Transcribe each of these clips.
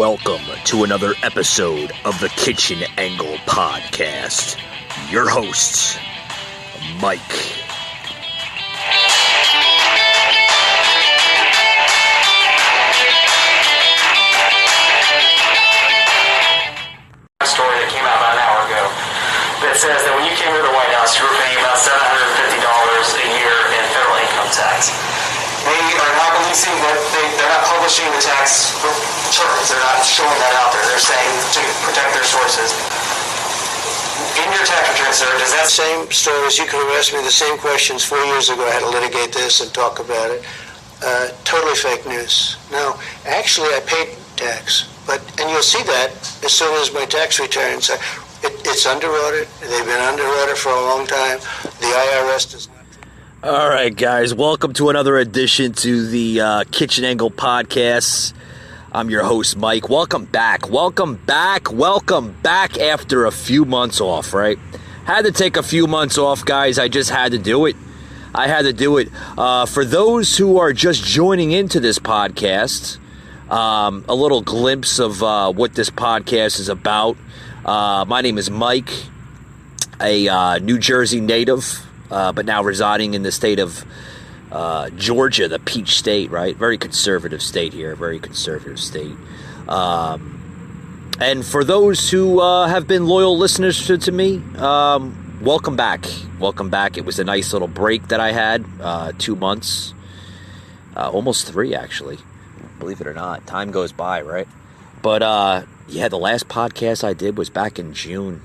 Welcome to another episode of the Kitchen Angle Podcast. Your hosts, Mike. A story that came out about an hour ago that says that when you came to the White House, you were paying about $750 a year in federal income tax. They are not releasing that, they're not publishing the tax returns. They're not showing that out there. They're saying to protect their sources. In your tax return, sir, does that same stories? You could have asked me the same questions 4 years ago. I had to litigate this and talk about it. Totally fake news. No, actually, I paid tax, and you'll see that as soon as my tax returns. It's under audit. They've been under audit for a long time. The IRS does not. All right, guys, welcome to another edition to the Kitchen Angle Podcast. I'm your host, Mike. Welcome back after a few months off, right? Had to take a few months off, guys. I just had to do it. For those who are just joining into this podcast, a little glimpse of what this podcast is about. My name is Mike, a New Jersey native. But now residing in the state of Georgia, the Peach State, right? Very conservative state here, very conservative state. And for those who have been loyal listeners to me, welcome back. Welcome back. It was a nice little break that I had, 2 months, almost 3, actually. Believe it or not, time goes by, right? But, yeah, the last podcast I did was back in June.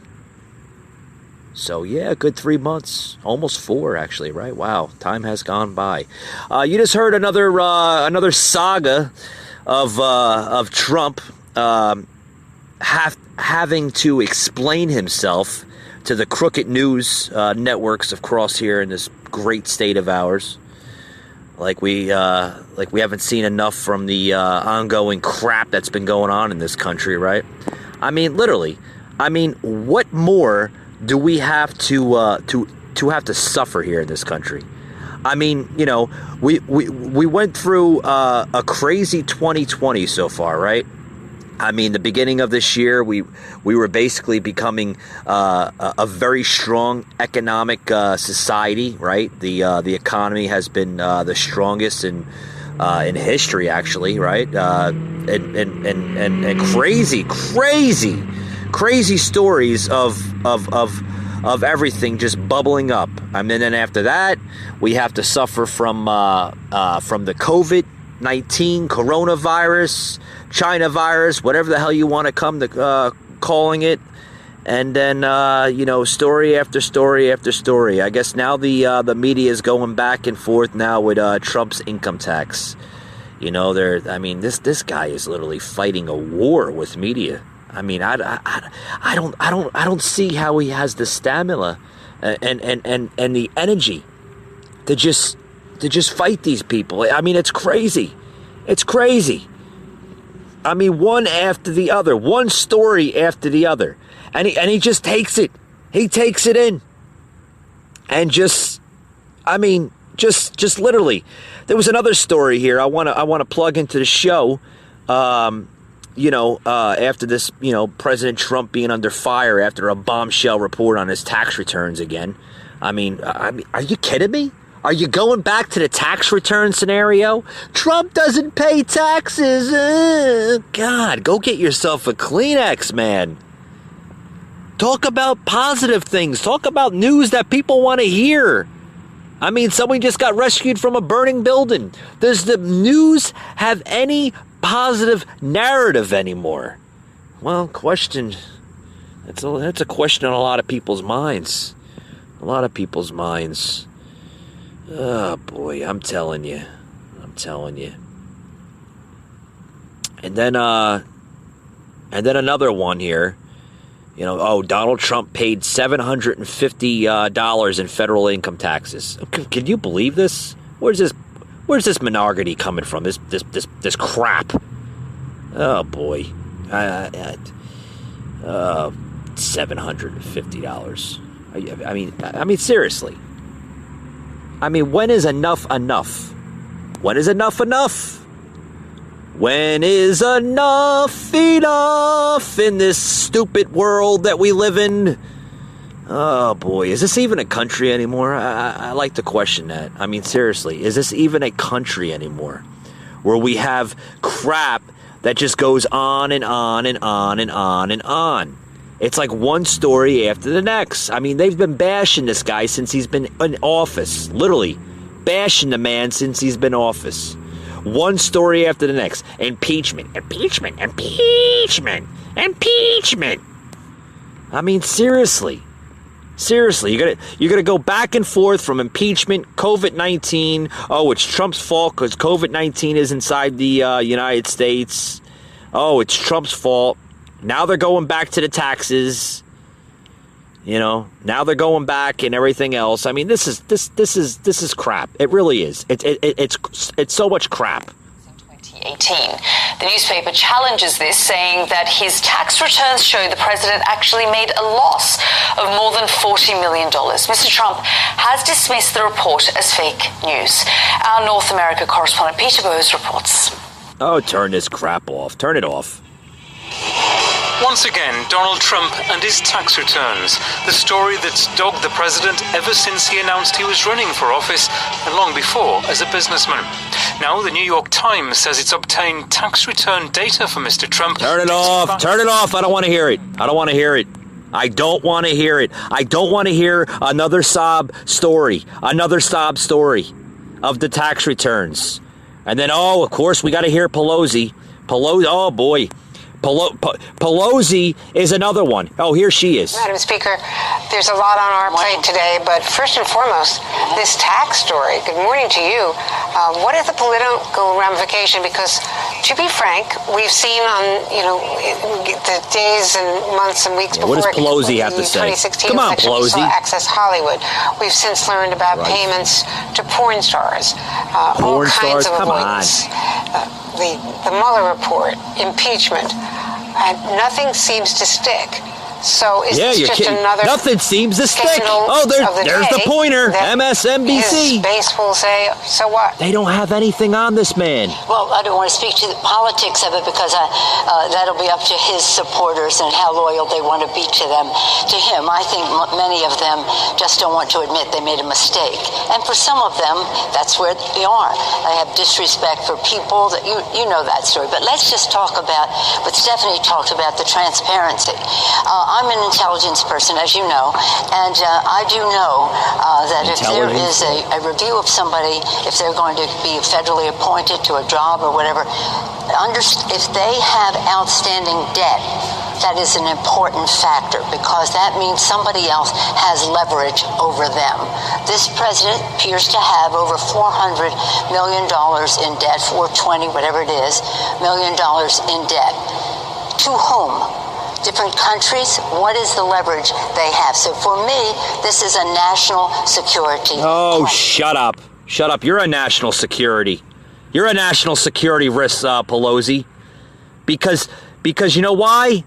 So, yeah, a good 3 months, almost 4, actually, right? Wow, time has gone by. You just heard another saga of Trump having to explain himself to the crooked news networks across here in this great state of ours. Like we haven't seen enough from the ongoing crap that's been going on in this country, right? I mean, literally. I mean, what more do we have to have to suffer here in this country? I mean, you know, we went through a crazy 2020 so far, right? I mean, the beginning of this year, we were basically becoming a very strong economic society, right? The economy has been the strongest in history, actually, right? And crazy stories of everything just bubbling up. I mean, then after that, we have to suffer from the COVID-19, coronavirus, China virus, whatever the hell you want to come to calling it. And then, story after story after story. I guess now the media is going back and forth now with Trump's income tax. You know, this guy is literally fighting a war with media. I mean, I don't see how he has the stamina and the energy to just fight these people. I mean, it's crazy. It's crazy. I mean, one after the other, one story after the other, and he just takes it. He takes it in, and just literally. There was another story here. I want to plug into the show. After this, President Trump being under fire after a bombshell report on his tax returns again. I mean, are you kidding me? Are you going back to the tax return scenario? Trump doesn't pay taxes. God, go get yourself a Kleenex, man. Talk about positive things. Talk about news that people want to hear. I mean, someone just got rescued from a burning building. Does the news have any positive narrative anymore? Well, question. That's a question on a lot of people's minds. Oh boy, I'm telling you. And then another one here. Donald Trump paid $750 in federal income taxes. Can you believe this? Where's this monarchy coming from? This crap. Oh boy. $750. I mean, seriously. I mean, when is enough enough? When is enough enough? When is enough in this stupid world that we live in? Oh boy, is this even a country anymore? I like to question that. I mean, seriously, is this even a country anymore? Where we have crap that just goes on and on and on and on and on. It's like one story after the next. I mean, they've been bashing this guy since he's been in office. Literally, bashing the man since he's been in office. One story after the next. Impeachment, impeachment, impeachment, impeachment. I mean, seriously. Seriously, you're gonna go back and forth from impeachment, COVID-19. Oh, it's Trump's fault because COVID-19 is inside the United States. Oh, it's Trump's fault. Now they're going back to the taxes. You know, now they're going back and everything else. I mean, this is crap. It really is. It's so much crap. 2018. The newspaper challenges this, saying that his tax returns show the president actually made a loss of more than $40 million. Mr. Trump has dismissed the report as fake news. Our North America correspondent Peter Bowes reports. Oh, turn this crap off. Turn it off. Once again, Donald Trump and his tax returns. The story that's dogged the president ever since he announced he was running for office and long before as a businessman. Now, the New York Times says it's obtained tax return data for Mr. Trump. Turn it off. Turn it off. I don't want to hear it. I don't want to hear it. I don't want to hear it. I don't want to hear another sob story. Another sob story of the tax returns. And then, oh, of course, we got to hear Pelosi. Oh, boy. Pelosi is another one. Oh, here she is. Madam Speaker, there's a lot on our plate today, but first and foremost, this tax story. Good morning to you. What is the political ramification? Because, to be frank, we've seen on, the days and months and weeks before. What does Pelosi have to say? 2016 Come on, election, Pelosi. we saw Access Hollywood. We've since learned about payments to porn stars. All kinds of avoidance. The Mueller report, impeachment, nothing seems to stick. So is this just another nothing seems to stick. Oh, there's the pointer, MSNBC. His base will say, so what? They don't have anything on this man. Well, I don't want to speak to the politics of it because that'll be up to his supporters and how loyal they want to be to him. I think many of them just don't want to admit they made a mistake. And for some of them, that's where they are. They have disrespect for people. That you know that story. But let's just talk about what Stephanie talked about, the transparency. I'm an intelligence person, as you know, and I do know that if there is a review of somebody, if they're going to be federally appointed to a job or whatever, if they have outstanding debt, that is an important factor because that means somebody else has leverage over them. This president appears to have over $400 million in debt, 420, whatever it is, million dollars in debt. To whom? Different countries, what is the leverage they have? So for me, this is a national security. Oh, shut up. Shut up. You're a national security. You're a national security risk, Pelosi. Because you know why?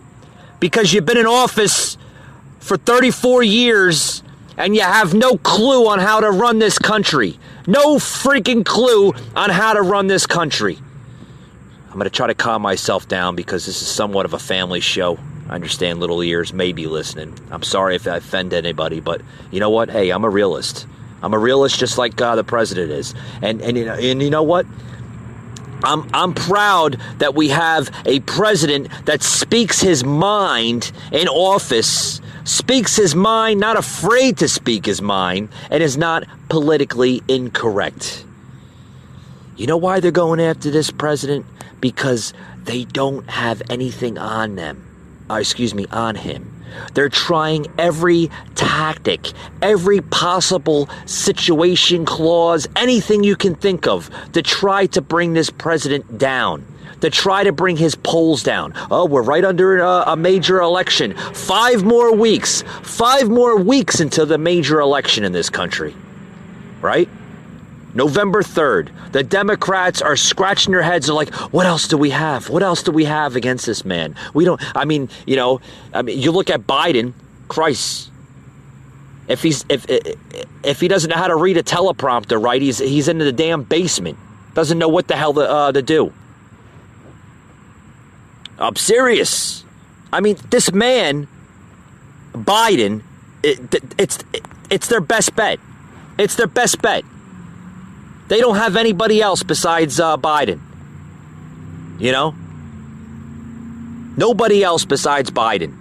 Because you've been in office for 34 years and you have no clue on how to run this country. No freaking clue on how to run this country. I'm going to try to calm myself down because this is somewhat of a family show. I understand little ears may be listening. I'm sorry if I offend anybody, but you know what? Hey, I'm a realist. I'm a realist just like the president is. And you know what? I'm proud that we have a president that speaks his mind in office, speaks his mind, not afraid to speak his mind, and is not politically incorrect. You know why they're going after this president? Because they don't have anything on them. On him. They're trying every tactic, every possible situation, clause, anything you can think of to try to bring this president down, to try to bring his polls down. Oh, we're right under a major election. 5 more weeks until the major election in this country, right? November 3rd, the Democrats are scratching their heads. They're like, what else do we have? What else do we have against this man? You look at Biden, Christ. If he doesn't know how to read a teleprompter, right, he's in the damn basement. Doesn't know what the hell to do. I'm serious. I mean, this man, Biden, it's their best bet. It's their best bet. They don't have anybody else besides Biden. You know? Nobody else besides Biden.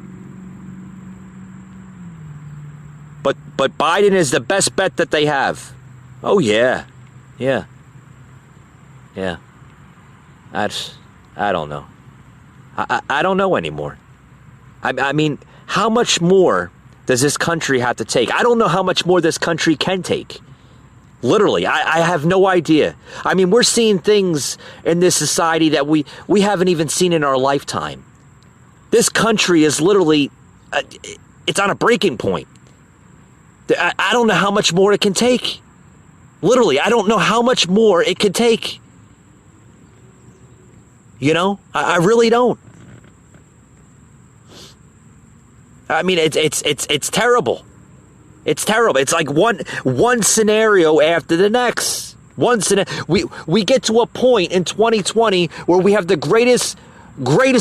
But Biden is the best bet that they have. Oh, yeah. Yeah. Yeah. I don't know. I don't know anymore. I mean, how much more does this country have to take? I don't know how much more this country can take. Literally, I have no idea. I mean, we're seeing things in this society that we haven't even seen in our lifetime. This country is literally, it's on a breaking point. I don't know how much more it can take. Literally, I don't know how much more it can take. You know, I really don't. I mean, it's terrible. It's terrible. It's like one scenario after the next. We get to a point in 2020 where we have the greatest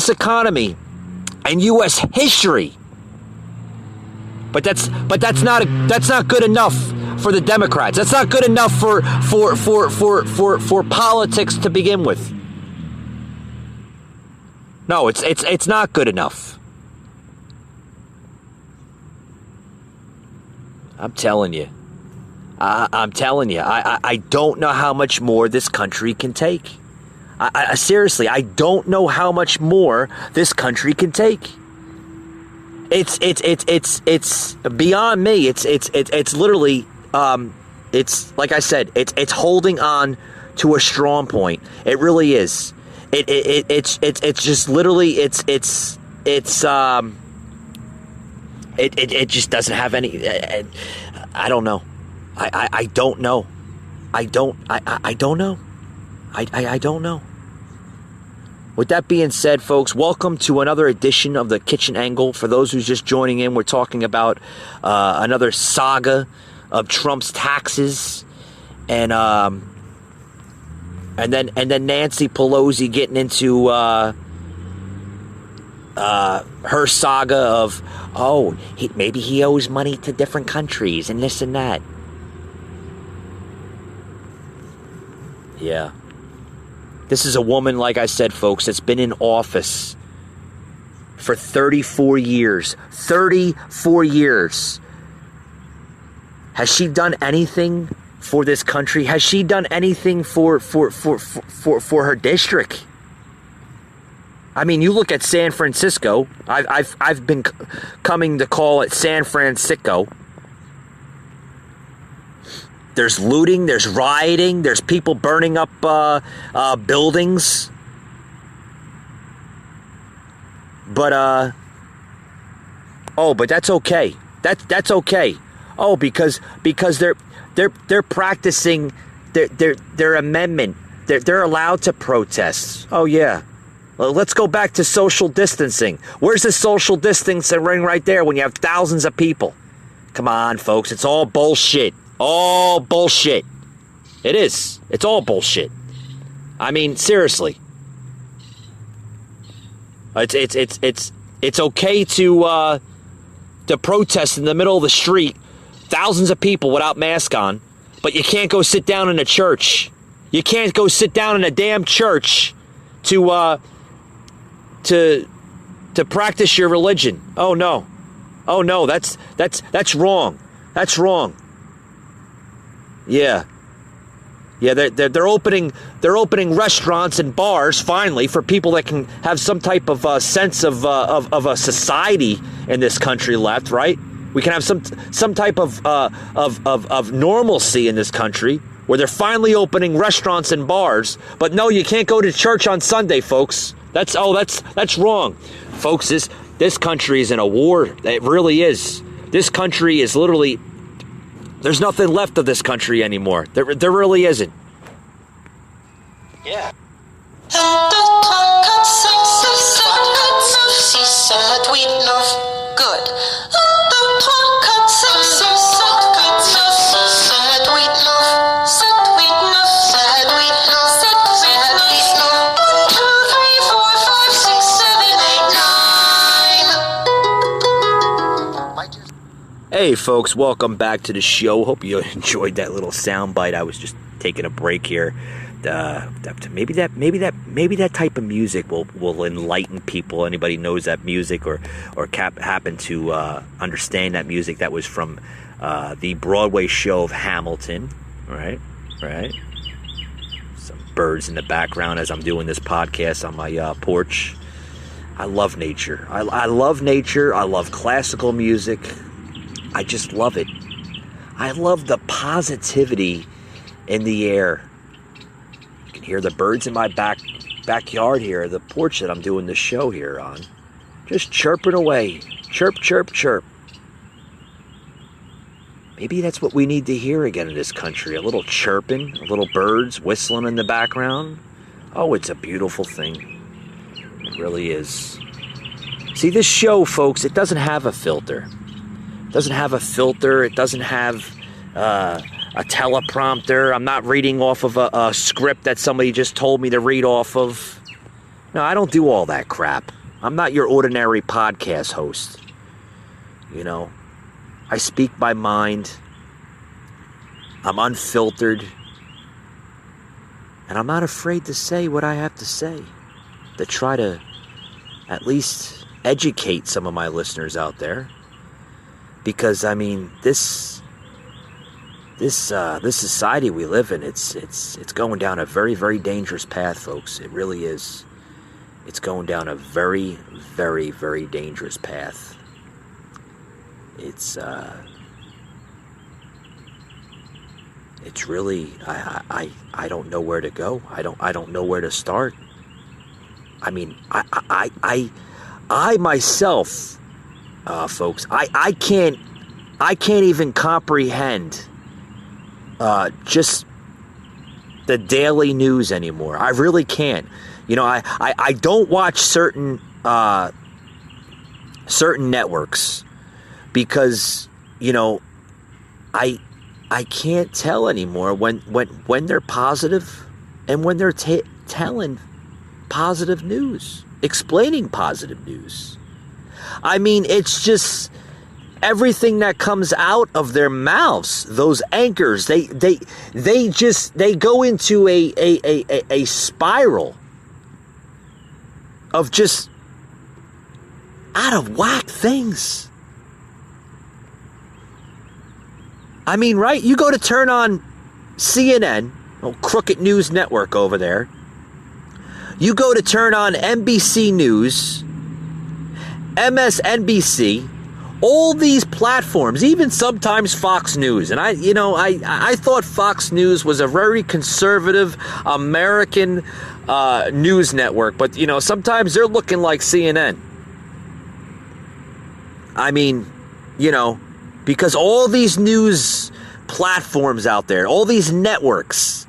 economy in U.S. history. But that's not good enough for the Democrats. That's not good enough for politics to begin with. No, it's not good enough. I'm telling you. I'm telling you. I don't know how much more this country can take. I seriously, I don't know how much more this country can take. It's beyond me. It's literally it's like I said, it's holding on to a strong point. It really is. It's just literally it just doesn't have any. I don't know. I don't know. I don't know. I don't know. With that being said, folks, welcome to another edition of the Kitchen Angle. For those who's just joining in, we're talking about another saga of Trump's taxes, and then Nancy Pelosi getting into her saga of maybe he owes money to different countries and this and that. Yeah. This is a woman, like I said, folks, that's been in office for 34 years. 34 years. Has she done anything for this country? Has she done anything for her district? I mean, you look at San Francisco. I've been coming to call it San Francisco. There's looting, there's rioting, there's people burning up buildings. But that's okay. That's okay. Oh, because they're practicing their amendment. They're allowed to protest. Oh yeah. Well, let's go back to social distancing. Where's the social distancing ring right there when you have thousands of people? Come on, folks. It's all bullshit. All bullshit. It is. It's all bullshit. I mean, seriously. It's okay to protest in the middle of the street, thousands of people without mask on, but you can't go sit down in a church. You can't go sit down in a damn church to practice your religion. Oh no. Oh no, that's wrong. That's wrong. Yeah. Yeah, they're opening restaurants and bars finally for people that can have some type of sense of a society in this country left, right? We can have some type of normalcy in this country where they're finally opening restaurants and bars. But no, you can't go to church on Sunday, folks. That's wrong, folks. This country is in a war. It really is. This country is literally. There's nothing left of this country anymore. There really isn't. Yeah. Good. Hey folks, welcome back to the show. Hope you enjoyed that little soundbite. I was just taking a break here. Maybe that type of music will enlighten people. Anybody knows that music or happen to understand that music? That was from the Broadway show of Hamilton. Right. Some birds in the background as I'm doing this podcast on my porch. I love nature. I love nature. I love classical music. I just love it. I love the positivity in the air. You can hear the birds in my backyard here, the porch that I'm doing the show here on. Just chirping away. Chirp, chirp, chirp. Maybe that's what we need to hear again in this country. A little chirping, a little birds whistling in the background. Oh, it's a beautiful thing. It really is. See, this show, folks, it doesn't have a filter. It doesn't have a filter. It doesn't have a teleprompter. I'm not reading off of a script that somebody just told me to read off of. No, I don't do all that crap. I'm not your ordinary podcast host. You know, I speak my mind. I'm unfiltered. And I'm not afraid to say what I have to say. To try to at least educate some of my listeners out there. Because, I mean, this society we live in, it's going down a very, very dangerous path, folks. It really is. It's going down a very, very, very dangerous path. It's really, I don't know where to go. I don't know where to start. I mean, I myself, folks, I can't even comprehend just the daily news anymore. I really can't. You know, I don't watch certain networks because, you know, I can't tell anymore when they're positive and when they're telling positive news, explaining positive news. I mean, it's just everything that comes out of their mouths, those anchors, they go into a spiral of just out of whack things. I mean, right? You go to turn on CNN, crooked news network over there. You go to turn on NBC News, MSNBC, all these platforms, even sometimes Fox News. And I thought Fox News was a very conservative American news network, but sometimes they're looking like CNN. I mean, because all these news platforms out there, all these networks,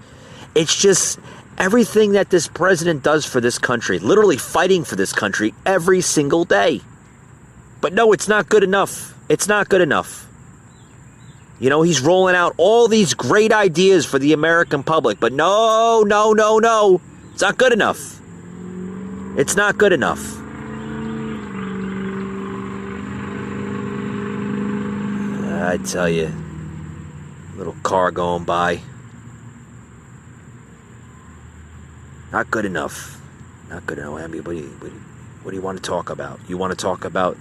it's just everything that this president does for this country, literally fighting for this country every single day. But no, it's not good enough. It's not good enough. He's rolling out all these great ideas for the American public, but no. It's not good enough. It's not good enough. I tell you, little car going by. Not good enough. Not good enough. I mean, what do you want to talk about? You want to talk about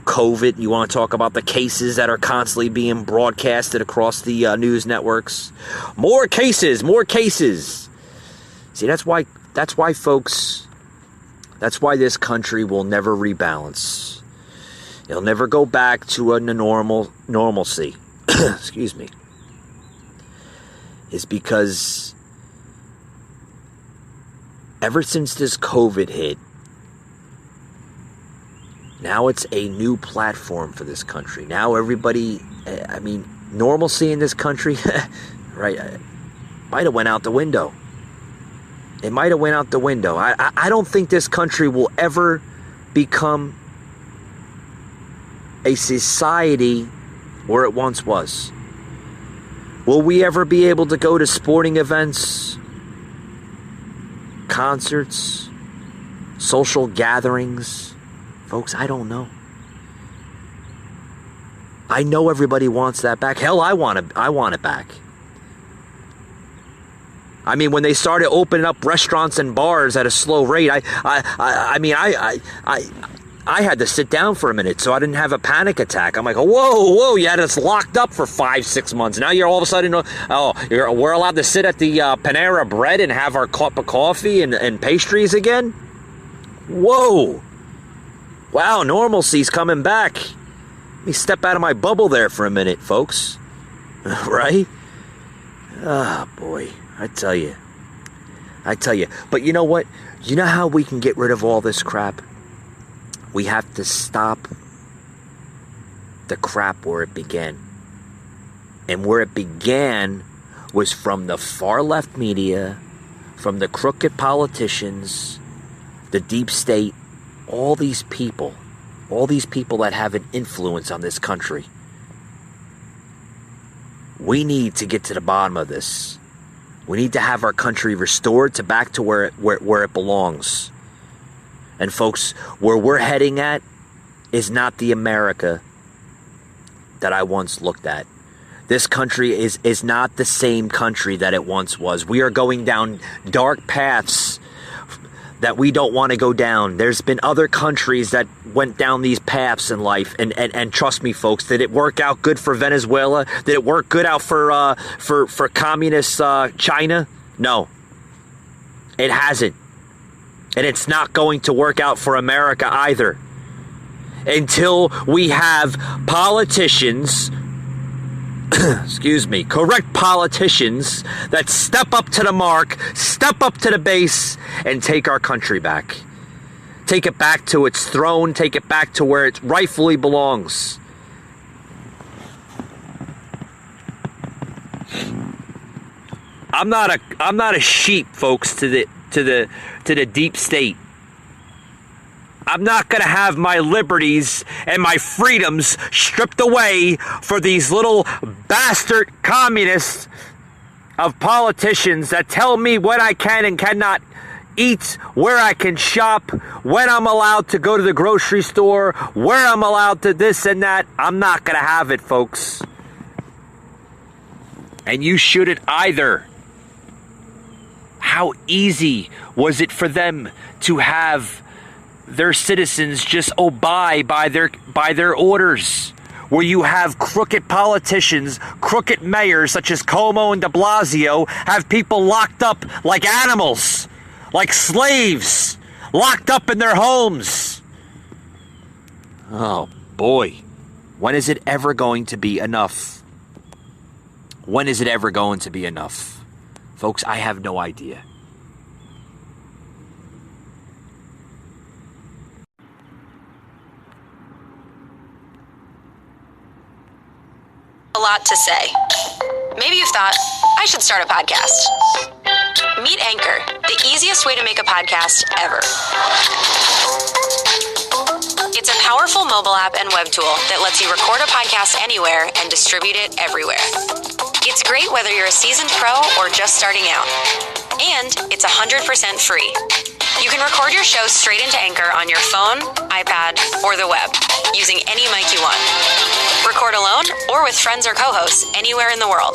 COVID? You want to talk about the cases that are constantly being broadcasted across the news networks? More cases. See, that's why, folks. That's why this country will never rebalance. It'll never go back to a normalcy. Excuse me. Is because ever since this COVID hit, now it's a new platform for this country. Now everybody, normalcy in this country, right, might have went out the window. It might have went out the window. I don't think this country will ever become a society where it once was. Will we ever be able to go to sporting events, concerts, social gatherings? Folks, I don't know. I know everybody wants that back. Hell, I want it back. I mean, when they started opening up restaurants and bars at a slow rate, I had to sit down for a minute so I didn't have a panic attack. I'm like, whoa, you had us locked up for 5-6 months. Now you're all of a sudden, we're allowed to sit at the Panera Bread and have our cup of coffee and pastries again? Whoa. Wow, normalcy's coming back. Let me step out of my bubble there for a minute, folks. Right? Ah, boy. I tell you. But you know what? You know how we can get rid of all this crap? We have to stop the crap where it began. And where it began was from the far left media, from the crooked politicians, the deep state, all these people that have an influence on this country. We need to get to the bottom of this. We need to have our country restored back to where it belongs. And folks, where we're heading at is not the America that I once looked at. This country is not the same country that it once was. We are going down dark paths that we don't want to go down. There's been other countries that went down these paths in life, and trust me, folks, did it work out good for Venezuela? Did it work good out for communist China? No, it hasn't, and it's not going to work out for America either until we have politicians. Correct politicians that step up to the mark, step up to the base, and take our country back. Take it back to its throne, take it back to where it rightfully belongs. I'm not a sheep, folks, to the deep state. I'm not going to have my liberties and my freedoms stripped away for these little bastard communists of politicians that tell me what I can and cannot eat, where I can shop, when I'm allowed to go to the grocery store, where I'm allowed to this and that. I'm not going to have it, folks. And you shouldn't either. How easy was it for them to have their citizens just obey by their orders, where you have crooked politicians, crooked mayors such as Cuomo and de Blasio have people locked up like animals, like slaves, locked up in their homes. Oh boy, when is it ever going to be enough? When is it ever going to be enough? Folks, I have no idea. A lot to say. Maybe you've thought, I should start a podcast. Meet Anchor, the easiest way to make a podcast ever. It's a powerful mobile app and web tool that lets you record a podcast anywhere and distribute it everywhere. It's great whether you're a seasoned pro or just starting out. And it's 100% free. You can record your show straight into Anchor on your phone, iPad, or the web, using any mic you want. Record alone or with friends or co-hosts anywhere in the world.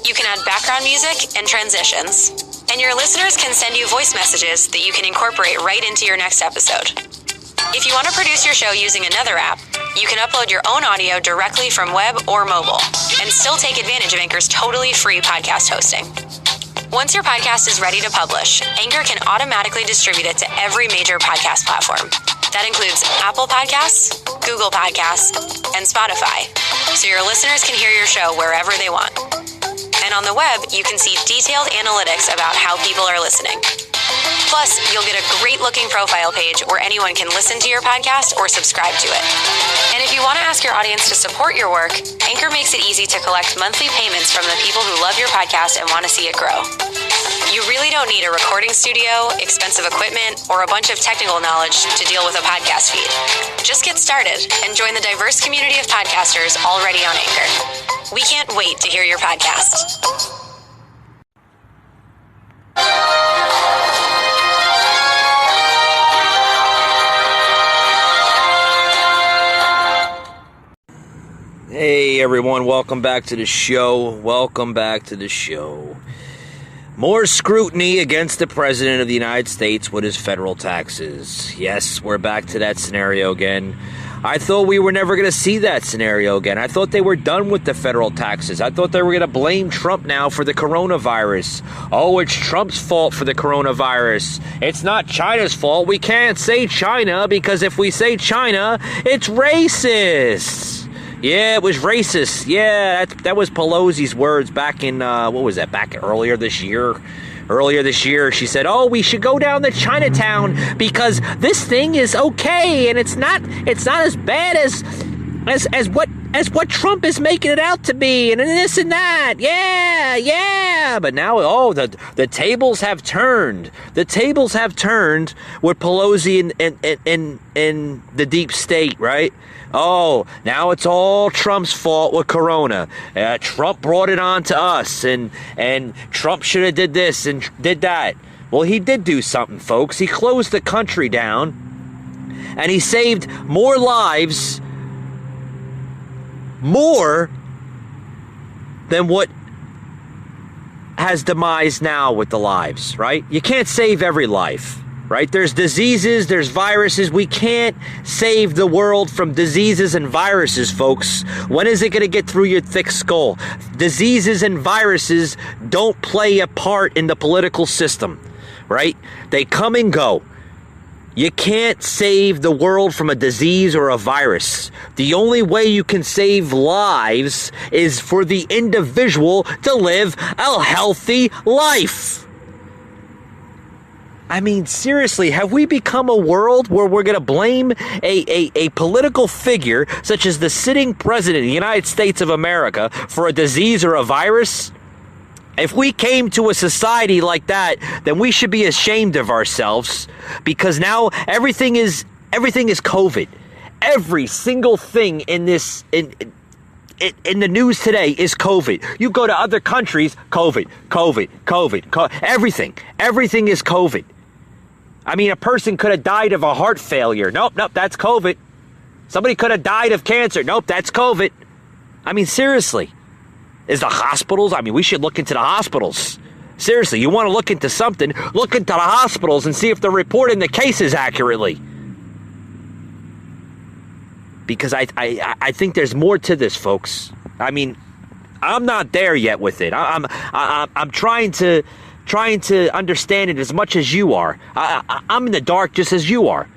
You can add background music and transitions. And your listeners can send you voice messages that you can incorporate right into your next episode. If you want to produce your show using another app, you can upload your own audio directly from web or mobile and still take advantage of Anchor's totally free podcast hosting. Once your podcast is ready to publish, Anchor can automatically distribute it to every major podcast platform. That includes Apple Podcasts, Google Podcasts, and Spotify, so your listeners can hear your show wherever they want. And on the web, you can see detailed analytics about how people are listening. Plus, you'll get a great-looking profile page where anyone can listen to your podcast or subscribe to it. And if you want to ask your audience to support your work, Anchor makes it easy to collect monthly payments from the people who love your podcast and want to see it grow. You really don't need a recording studio, expensive equipment, or a bunch of technical knowledge to deal with a podcast feed. Just get started and join the diverse community of podcasters already on Anchor. We can't wait to hear your podcast. Hey everyone, welcome back to the show. More scrutiny against the President of the United States with his federal taxes. Yes, we're back to that scenario again. I thought we were never going to see that scenario again. I thought they were done with the federal taxes. I thought they were going to blame Trump now for the coronavirus. Oh, it's Trump's fault for the coronavirus. It's not China's fault. We can't say China because if we say China, it's racist. Yeah, it was racist. Yeah, that was Pelosi's words back in, back earlier this year. Earlier this year, she said, "Oh, we should go down to Chinatown because this thing is okay, and it's not as bad as what Trump is making it out to be, and this and that." Yeah. But now, the tables have turned. The tables have turned with Pelosi and the deep state, right? Oh, now it's all Trump's fault with Corona. Trump brought it on to us, and Trump should have did this and did that. Well, he did do something, folks. He closed the country down, and he saved more lives, more than what has demise now with the lives, right? You can't save every life. Right? There's diseases, there's viruses. We can't save the world from diseases and viruses, folks. When is it going to get through your thick skull? Diseases and viruses don't play a part in the political system, right? They come and go. You can't save the world from a disease or a virus. The only way you can save lives is for the individual to live a healthy life. I mean, seriously, have we become a world where we're going to blame a political figure such as the sitting president of the United States of America for a disease or a virus? If we came to a society like that, then we should be ashamed of ourselves because now everything is COVID. Every single thing in this in the news today is COVID. You go to other countries, COVID. Everything is COVID. I mean, a person could have died of a heart failure. Nope, that's COVID. Somebody could have died of cancer. Nope, that's COVID. I mean, seriously. Is the hospitals? I mean, we should look into the hospitals. Seriously, you want to look into something, look into the hospitals and see if they're reporting the cases accurately. Because I think there's more to this, folks. I mean, I'm not there yet with it. I'm trying to understand it as much as you are. I'm in the dark just as you are.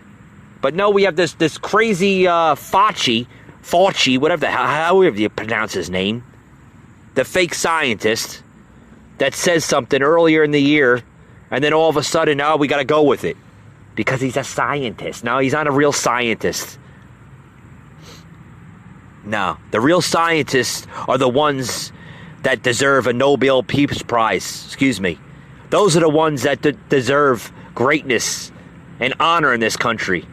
But no, we have this crazy Fauci, whatever however you pronounce his name, the fake scientist that says something earlier in the year, and then all of a sudden, we got to go with it because he's a scientist. No, he's not a real scientist. No, the real scientists are the ones that deserve a Nobel Peace Prize. Excuse me. Those are the ones that deserve greatness and honor in this country.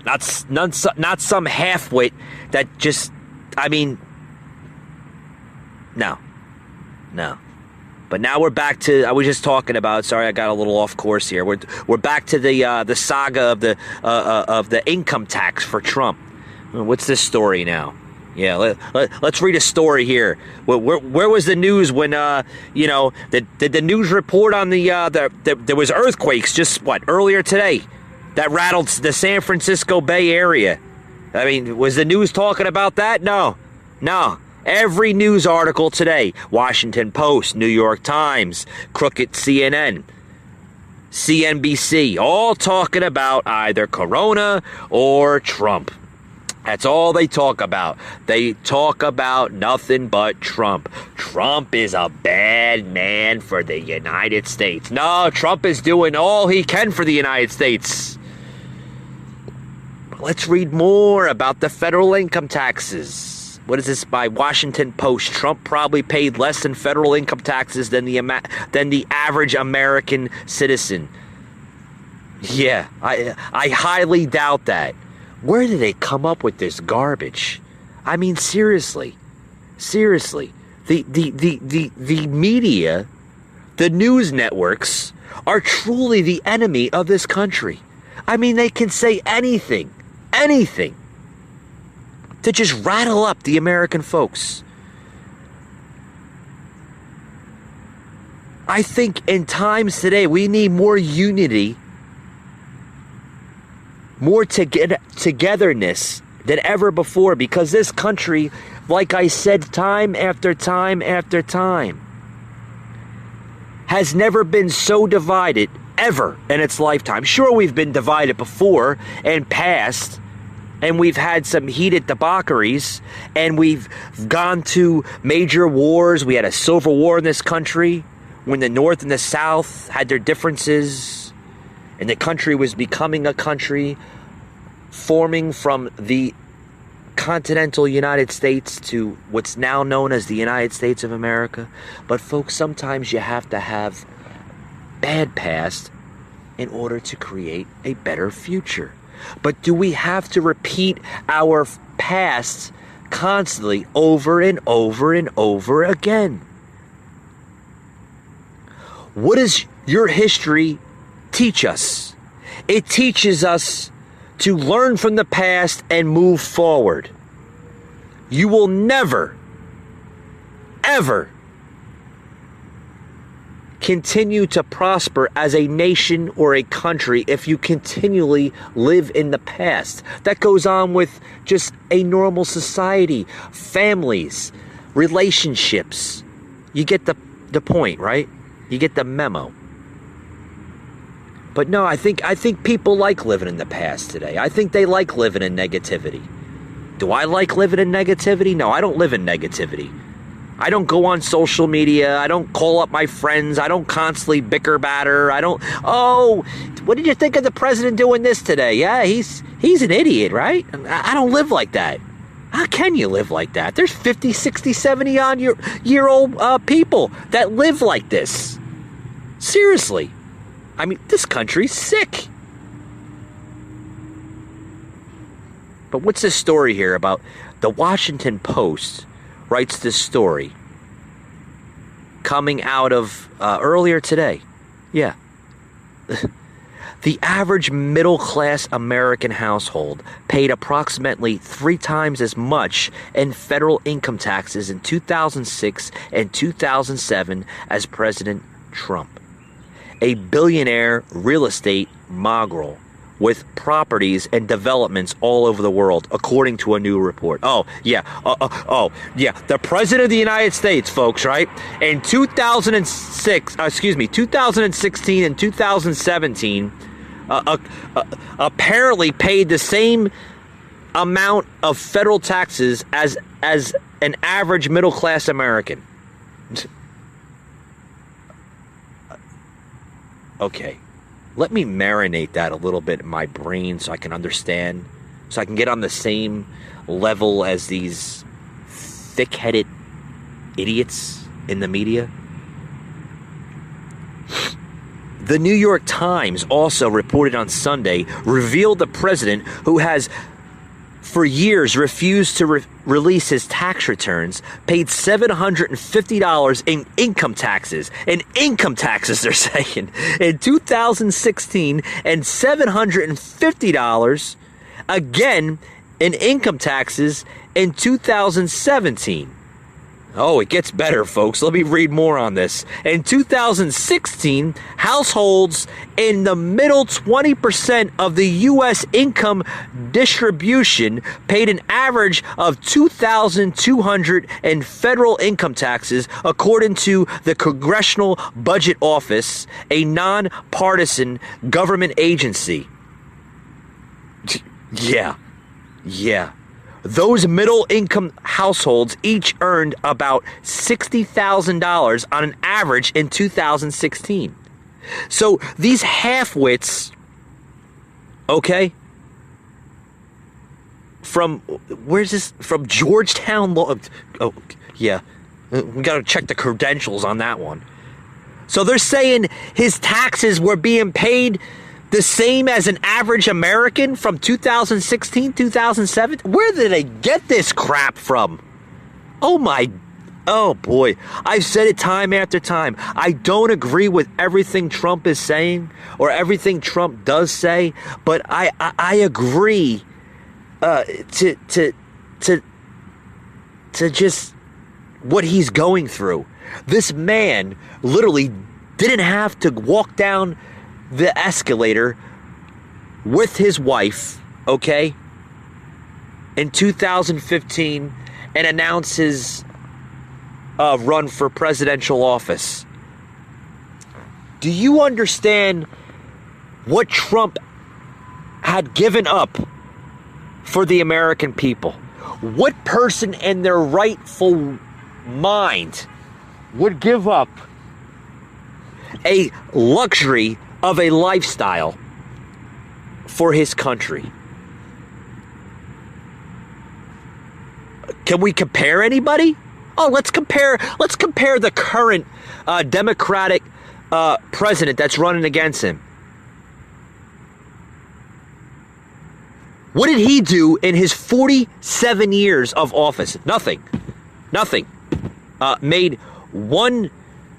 Not some half-wit that just, I mean, no. But now we're back to, I was just talking about, sorry, I got a little off course here. We're back to the saga of the income tax for Trump. What's this story now? Yeah, let's read a story here. Where was the news when, did the news report on there was earthquakes just, earlier today that rattled the San Francisco Bay Area? I mean, was the news talking about that? No. Every news article today, Washington Post, New York Times, crooked CNN, CNBC, all talking about either Corona or Trump. That's all they talk about. They talk about nothing but Trump. Trump is a bad man for the United States. No, Trump is doing all he can for the United States. But let's read more about the federal income taxes. What is this by Washington Post? Trump probably paid less in federal income taxes than the average American citizen. Yeah, I highly doubt that. Where did they come up with this garbage? I mean, seriously. The media, the news networks, are truly the enemy of this country. I mean, they can say anything to just rattle up the American folks. I think in times today, we need more unity, more togetherness than ever before, because this country, like I said time after time after time, has never been so divided ever in its lifetime. Sure, we've been divided before and past, and we've had some heated debaucheries, and we've gone to major wars. We had a civil war in this country when the North and the South had their differences, and the country was becoming a country forming from the continental United States to what's now known as the United States of America. But folks, sometimes you have to have bad past in order to create a better future. But do we have to repeat our past constantly over and over and over again? What does your history teach us? It teaches us to learn from the past and move forward. You will never, ever continue to prosper as a nation or a country if you continually live in the past. That goes on with just a normal society, families, relationships. You get the point, right? You get the memo. But no, I think people like living in the past today. I think they like living in negativity. Do I like living in negativity? No, I don't live in negativity. I don't go on social media. I don't call up my friends. I don't constantly bicker batter. I don't, oh, what did you think of the president doing this today? Yeah, he's an idiot, right? I don't live like that. How can you live like that? There's 50, 60, 70-year-old people that live like this. Seriously. I mean, this country's sick. But what's this story here about? The Washington Post writes this story coming out of earlier today. Yeah. The average middle-class American household paid approximately 3 times as much in federal income taxes in 2006 and 2007 as President Trump, a billionaire real estate mogul with properties and developments all over the world, according to a new report. The President of the United States, folks, right? In 2016 and 2017, apparently paid the same amount of federal taxes as an average middle-class American. Okay, let me marinate that a little bit in my brain so I can understand, so I can get on the same level as these thick-headed idiots in the media. The New York Times also reported on Sunday, revealed the president, who has for years refused to release his tax returns, paid $750 in income taxes. In income taxes, they're saying, in 2016, and $750 again in income taxes in 2017. Oh, it gets better, folks. Let me read more on this. In 2016, households in the middle 20% of the U.S. income distribution paid an average of $2,200 in federal income taxes, according to the Congressional Budget Office, a nonpartisan government agency. Yeah. Those middle-income households each earned about $60,000 on an average in 2016. So these half-wits, okay, where's this? From Georgetown Law. Oh, yeah. We got to check the credentials on that one. So they're saying his taxes were being paid the same as an average American from 2016, 2007? Where did they get this crap from? Oh boy. I've said it time after time. I don't agree with everything Trump is saying or everything Trump does say, but I agree to to just what he's going through. This man literally didn't have to walk down the escalator with his wife, okay, in 2015 and announce his run for presidential office. Do you understand what Trump had given up for the American people? What person in their rightful mind would give up a luxury of a lifestyle for his country? Can we compare anybody? Oh, let's compare the current Democratic president that's running against him. What did he do in his 47 years of office? Nothing. Made one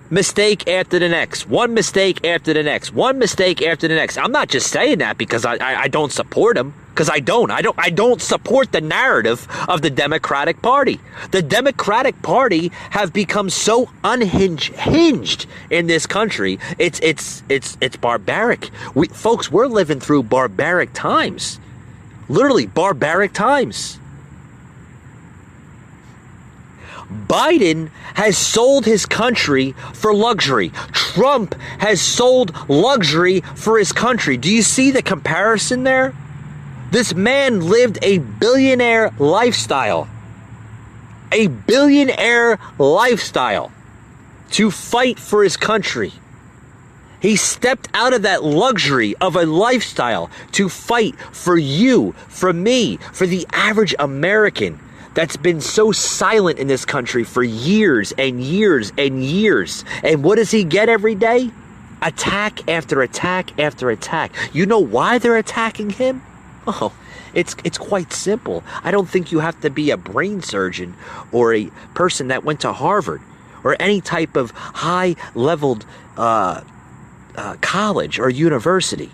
mistake after the next. One mistake after the next. One mistake after the next. I'm not just saying that because I don't support him. Because I don't support the narrative of the Democratic Party. The Democratic Party have become so unhinged in this country. It's barbaric. Folks, we're living through barbaric times. Literally barbaric times. Biden has sold his country for luxury. Trump has sold luxury for his country. Do you see the comparison there? This man lived a billionaire lifestyle. A billionaire lifestyle to fight for his country. He stepped out of that luxury of a lifestyle to fight for you, for me, for the average American that's been so silent in this country for years and years and years. And what does he get every day? Attack after attack after attack. You know why they're attacking him? Oh, it's quite simple. I don't think you have to be a brain surgeon or a person that went to Harvard or any type of high-leveled college or university.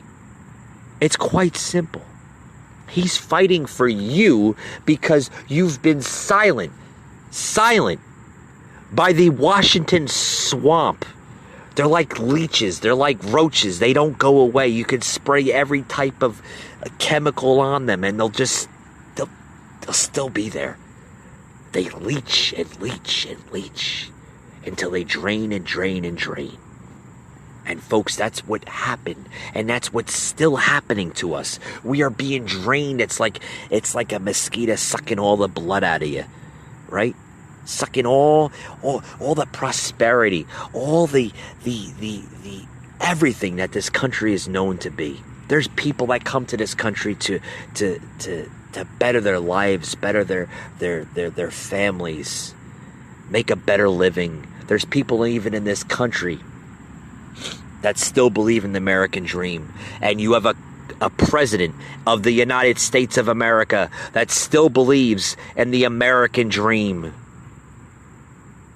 It's quite simple. He's fighting for you because you've been silent by the Washington swamp. They're like leeches. They're like roaches. They don't go away. You could spray every type of chemical on them and they'll still be there. They leech and leech and leech until they drain and drain and drain. And folks, that's what happened. And that's what's still happening to us. We are being drained. It's like a mosquito sucking all the blood out of you. Right? Sucking all the prosperity, all the everything that this country is known to be. There's people that come to this country to better their lives, better their families, make a better living. There's people even in this country that still believe in the American dream. And you have a president of the United States of America that still believes in the American dream.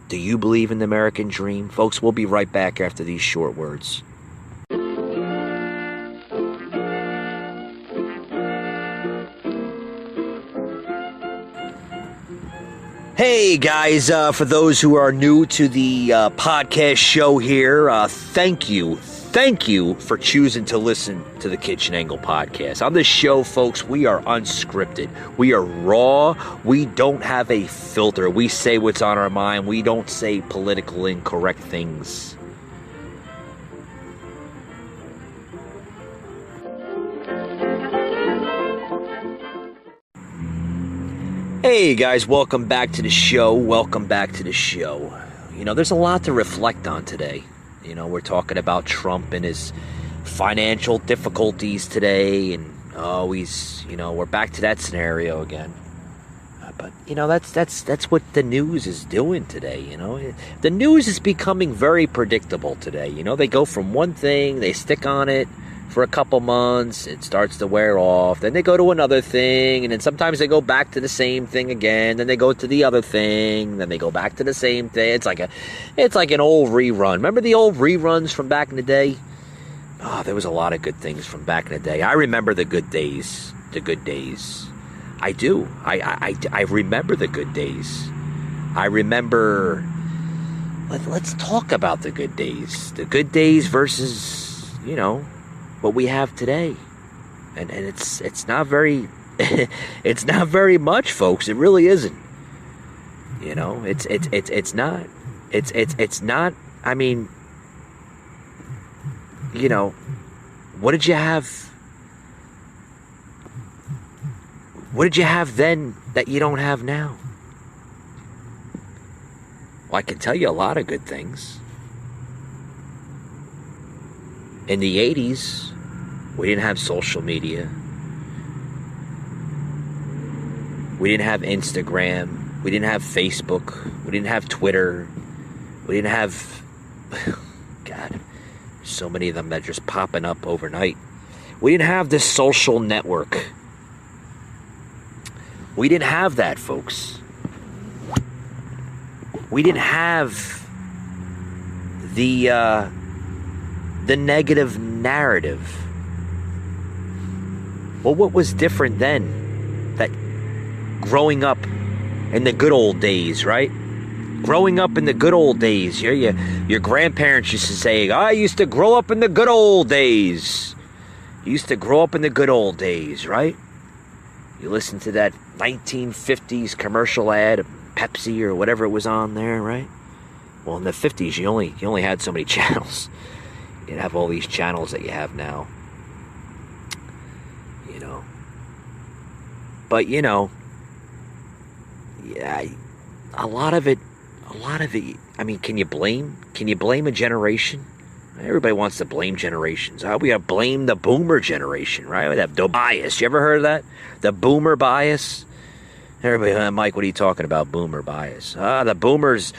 Do you believe in the American dream? Folks, we'll be right back after these short words. Hey guys, for those who are new to the podcast show here, thank you for choosing to listen to the Kitchen Angle podcast. On this show, folks, we are unscripted. We are raw. We don't have a filter. We say what's on our mind. We don't say political incorrect things. Hey guys, welcome back to the show. You know, there's a lot to reflect on today. You know, we're talking about Trump and his financial difficulties today, and we're back to that scenario again. But you know, that's what the news is doing today. You know, the news is becoming very predictable today. You know, they go from one thing, they stick on it for a couple months, it starts to wear off, then they go to another thing, and then sometimes they go back to the same thing again, then they go to the other thing, then they go back to the same thing. It's like an old rerun. Remember the old reruns from back in the day? Oh, there was a lot of good things from back in the day. I remember the good days. I do. I remember the good days. I remember. Let's talk about the good days. The good days versus, what we have today. And it's not very it's not very much, folks. It really isn't. It's not. It's not. I mean, what did you have? What did you have then that you don't have now? Well, I can tell you a lot of good things. In the 80s, we didn't have social media. We didn't have Instagram. We didn't have Facebook. We didn't have Twitter. We didn't have... God, so many of them that are just popping up overnight. We didn't have this social network. We didn't have that, folks. We didn't have the negative narrative. Well, what was different then? That growing up in the good old days, right? Growing up in the good old days. Your grandparents used to say, I used to grow up in the good old days. You used to grow up in the good old days, right? You listen to that 1950s commercial ad of Pepsi or whatever it was on there, right? Well, in the 50s, you only had so many channels. You didn't have all these channels that you have now. But, yeah, a lot of it, I mean, can you blame a generation? Everybody wants to blame generations. We gotta blame the boomer generation, right? We have the bias. You ever heard of that? The boomer bias? Everybody, Mike, what are you talking about? Boomer bias. The boomers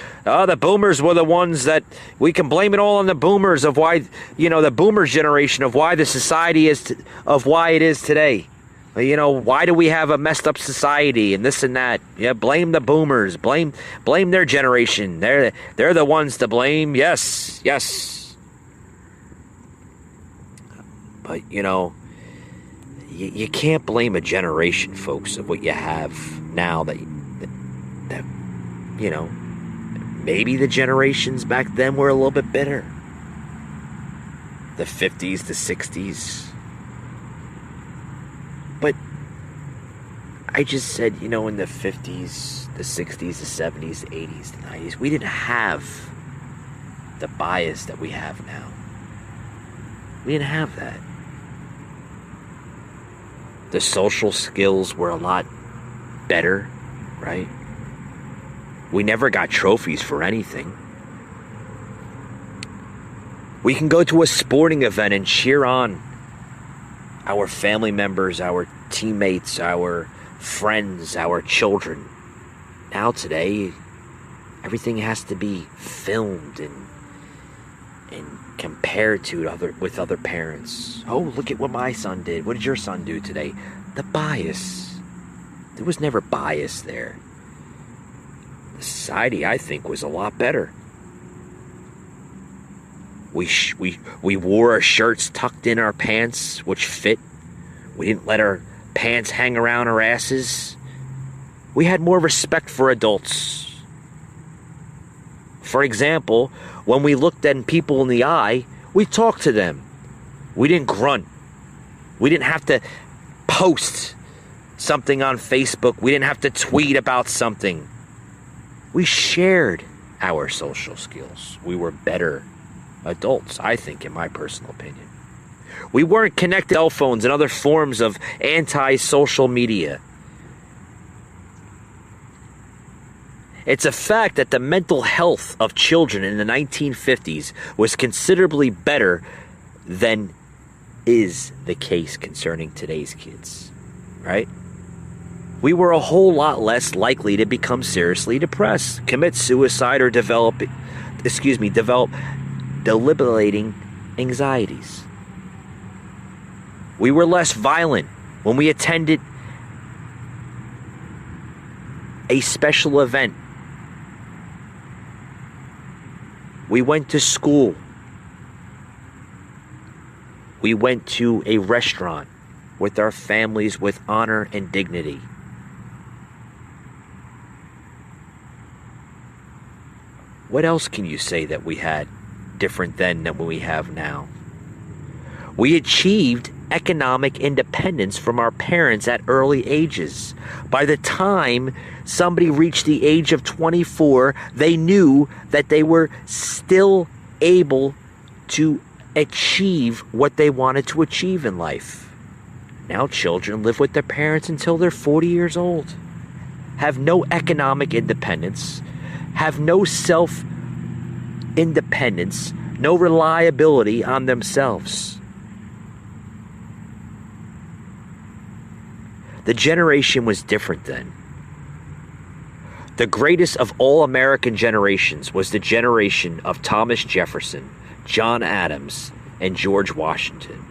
were the ones that we can blame it all on the boomers of why, the boomers generation of why the society is, of why it is today. Why do we have a messed up society and this and that? Yeah, blame the boomers. Blame their generation. They're the ones to blame. Yes. But, you can't blame a generation, folks, of what you have now that maybe the generations back then were a little bit better. The 50s, the 60s. But I just said, in the 50s, the 60s, the 70s, the 80s, the 90s, we didn't have the bias that we have now. We didn't have that. The social skills were a lot better, right? We never got trophies for anything. We can go to a sporting event and cheer on our family members, our teammates, our friends, our children. Now today, everything has to be filmed and compared to with other parents. Oh, look at what my son did. What did your son do today? The bias. There was never bias there. The society, I think, was a lot better. We wore our shirts tucked in our pants, which fit. We didn't let our pants hang around our asses. We had more respect for adults. For example, when we looked at people in the eye, we talked to them. We didn't grunt. We didn't have to post something on Facebook. We didn't have to tweet about something. We shared our social skills. We were better adults, I think, in my personal opinion. We weren't connected to cell phones and other forms of anti-social media. It's a fact that the mental health of children in the 1950s was considerably better than is the case concerning today's kids, right? We were a whole lot less likely to become seriously depressed, commit suicide, or develop debilitating anxieties. We were less violent when we attended a special event. We went to school. We went to a restaurant with our families with honor and dignity. What else can you say that we had different then than what we have now? We achieved economic independence from our parents at early ages. By the time somebody reached the age of 24, they knew that they were still able to achieve what they wanted to achieve in life. Now children live with their parents until they're 40 years old, have no economic independence, have no self-independence, no reliability on themselves. The generation was different then. The greatest of all American generations was the generation of Thomas Jefferson, John Adams, and George Washington.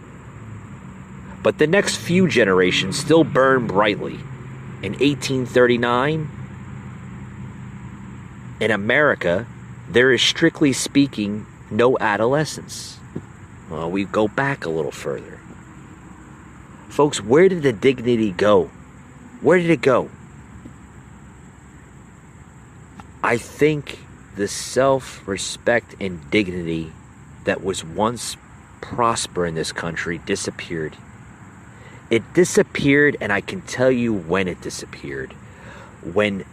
But the next few generations still burn brightly. In 1839, in America, there is strictly speaking no adolescence. Well, we go back a little further. Folks, where did the dignity go? Where did it go? I think the self-respect and dignity that was once prosper in this country disappeared. It disappeared, and I can tell you when it disappeared. When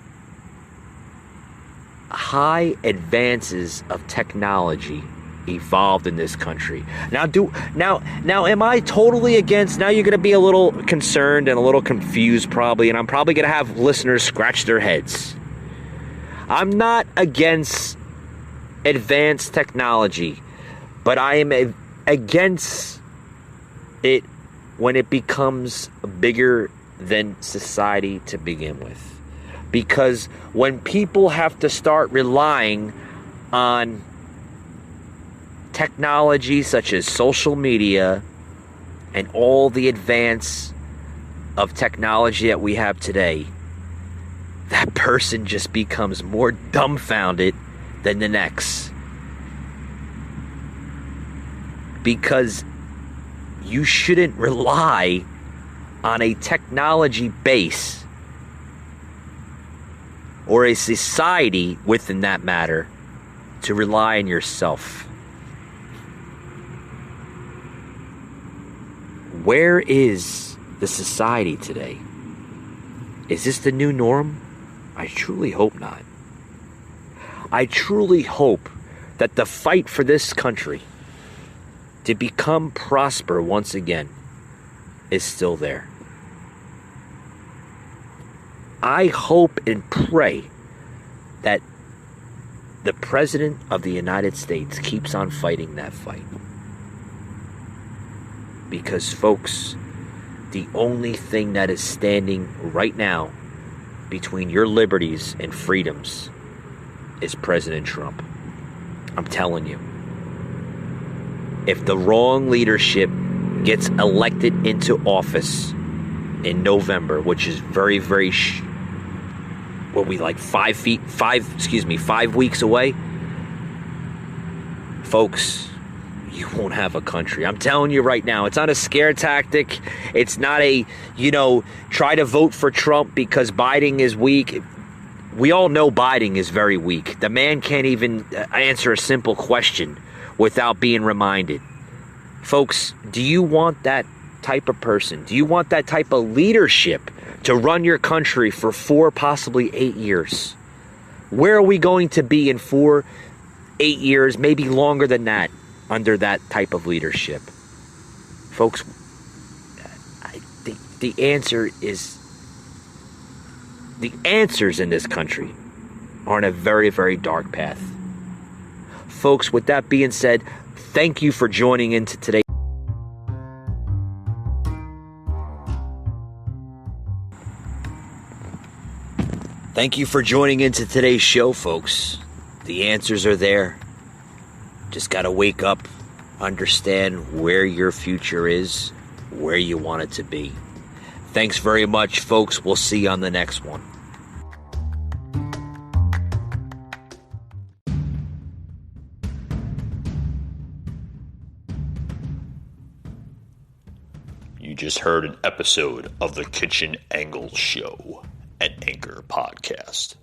high advances of technology evolved in this country. Now am I totally against? Now you're going to be a little concerned and a little confused probably, and I'm probably going to have listeners scratch their heads. I'm not against advanced technology, but I am against it when it becomes bigger than society to begin with. Because when people have to start relying on technology such as social media and all the advance of technology that we have today, that person just becomes more dumbfounded than the next. Because you shouldn't rely on a technology base or a society within that matter to rely on yourself. Where is the society today? Is this the new norm? I truly hope not. I truly hope that the fight for this country to become prosper once again is still there. I hope and pray that the President of the United States keeps on fighting that fight. Because, folks, the only thing that is standing right now between your liberties and freedoms is President Trump. I'm telling you. If the wrong leadership gets elected into office in November, which is very, very 5 weeks away, folks, you won't have a country. I'm telling you right now, it's not a scare tactic. It's not a, try to vote for Trump because Biden is weak. We all know Biden is very weak. The man can't even answer a simple question without being reminded. Folks, do you want that type of person? Do you want that type of leadership to run your country for 4, possibly 8 years? Where are we going to be in 4, 8 years, maybe longer than that, under that type of leadership? Folks, the answers in this country are on a very, very dark path. Folks, with that being said, thank you for joining into today. Thank you for joining into today's show, folks. The answers are there. Just got to wake up, understand where your future is, where you want it to be. Thanks very much, folks. We'll see you on the next one. You just heard an episode of the Kitchen Angle Show, an Anchor podcast.